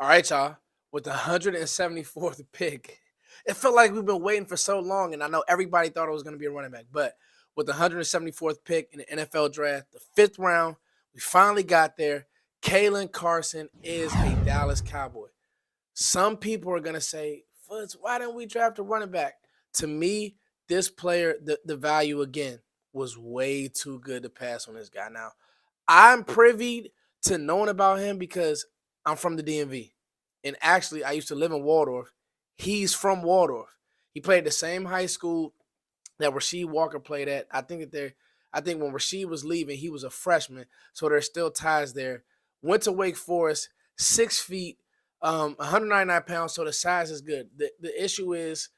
All right, y'all. With the 174th pick, it felt like we've been waiting for so long, and I know everybody thought it was going to be a running back. But with the 174th pick in the NFL draft, the fifth round, we finally got there. Caelen Carson is a Dallas Cowboy. Some people are going to say, Foots, why didn't we draft a running back? To me, this player, the value again, was way too good to pass on this guy. Now, I'm privy to knowing about him because I'm from the DMV. And actually, I used to live in Waldorf. He's from Waldorf. He played the same high school that Rasheed Walker played at. I think when Rasheed was leaving, he was a freshman. So there's still ties there. Went to Wake Forest, 6 feet, 199 pounds. So the size is good. The issue is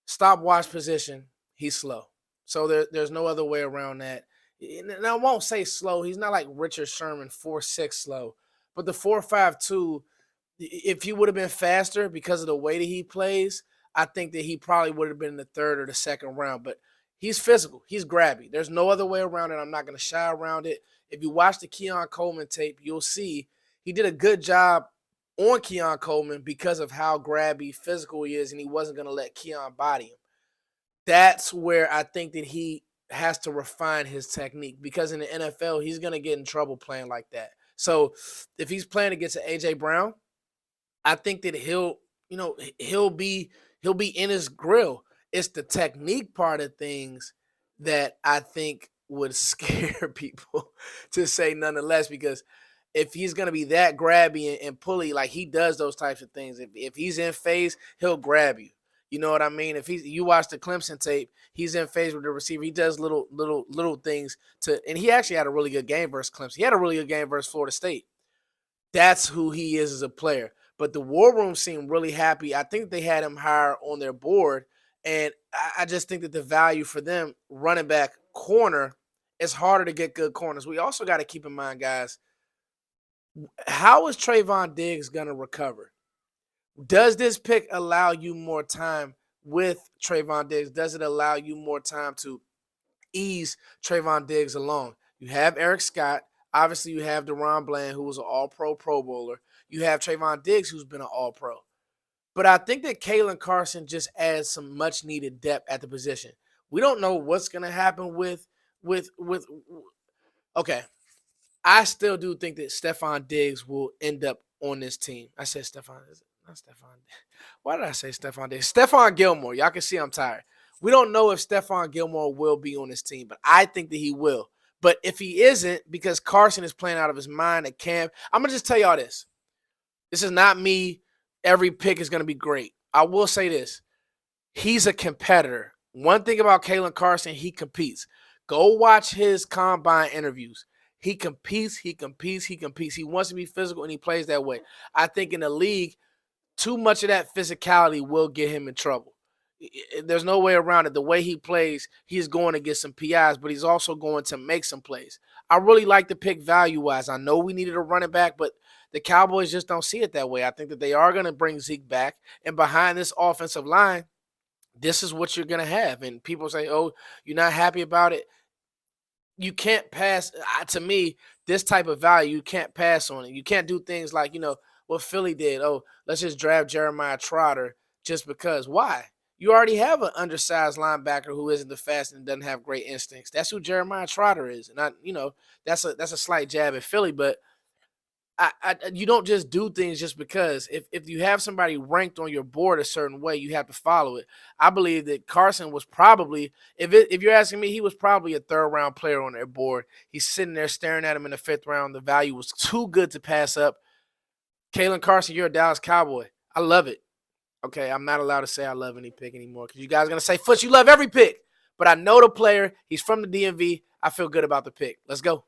stopwatch position. He's slow. So there's no other way around that. And I won't say slow. He's not like Richard Sherman, 4.6 slow. But the 4.52, if he would have been faster because of the way that he plays, I think that he probably would have been in the third or the second round. But he's physical. He's grabby. There's no other way around it. I'm not going to shy around it. If you watch the Keon Coleman tape, you'll see he did a good job on Keon Coleman because of how grabby, physical he is, and he wasn't going to let Keon body him. That's where I think that he has to refine his technique, because in the NFL, he's going to get in trouble playing like that. So if he's playing against an A.J. Brown, I think that he'll be in his grill. It's the technique part of things that I think would scare people, to say nonetheless, because if he's going to be that grabby and pulley, like he does those types of things, if he's in phase, he'll grab you. You know what I mean? If you watch the Clemson tape, he's in phase with the receiver. He does little things and he actually had a really good game versus Clemson. He had a really good game versus Florida State. That's who he is as a player. But the War Room seemed really happy. I think they had him higher on their board, and I just think that the value for them, running back, corner, it's harder to get good corners. We also got to keep in mind, guys, how is Trayvon Diggs going to recover? Does this pick allow you more time with Trayvon Diggs? Does it allow you more time to ease Trayvon Diggs along? You have Eric Scott. Obviously, you have Deron Bland, who was an all-pro Pro Bowler. You have Trayvon Diggs, who's been an all-pro. But I think that Caelen Carson just adds some much-needed depth at the position. We don't know what's going to happen with okay, I still do think that Stephon Diggs will end up on this team. I said Stephon. Is it not Stephon? Why did I say Stephon Diggs? Stephon Gilmore. Y'all can see I'm tired. We don't know if Stephon Gilmore will be on this team, but I think that he will. But if he isn't, because Carson is playing out of his mind at camp, I'm going to just tell y'all this. This is not me. Every pick is going to be great. I will say this. He's a competitor. One thing about Caelen Carson, he competes. Go watch his combine interviews. He competes. He wants to be physical, and he plays that way. I think in the league, too much of that physicality will get him in trouble. There's no way around it. The way he plays, he's going to get some PIs, but he's also going to make some plays. I really like the pick value-wise. I know we needed a running back, but the Cowboys just don't see it that way. I think that they are going to bring Zeke back, and behind this offensive line, this is what you're going to have. And people say, oh, you're not happy about it. You can't pass. To me, this type of value, you can't pass on it. You can't do things like, what Philly did. Oh, let's just draft Jeremiah Trotter just because. Why? You already have an undersized linebacker who isn't the fastest and doesn't have great instincts. That's who Jeremiah Trotter is. And that's a slight jab at Philly, but you don't just do things just because. If you have somebody ranked on your board a certain way, you have to follow it. I believe that Carson was probably, if you're asking me, he was probably a third-round player on their board. He's sitting there staring at him in the fifth round. The value was too good to pass up. Caelen Carson, you're a Dallas Cowboy. I love it. Okay, I'm not allowed to say I love any pick anymore because you guys are going to say, Foots, you love every pick. But I know the player. He's from the DMV. I feel good about the pick. Let's go.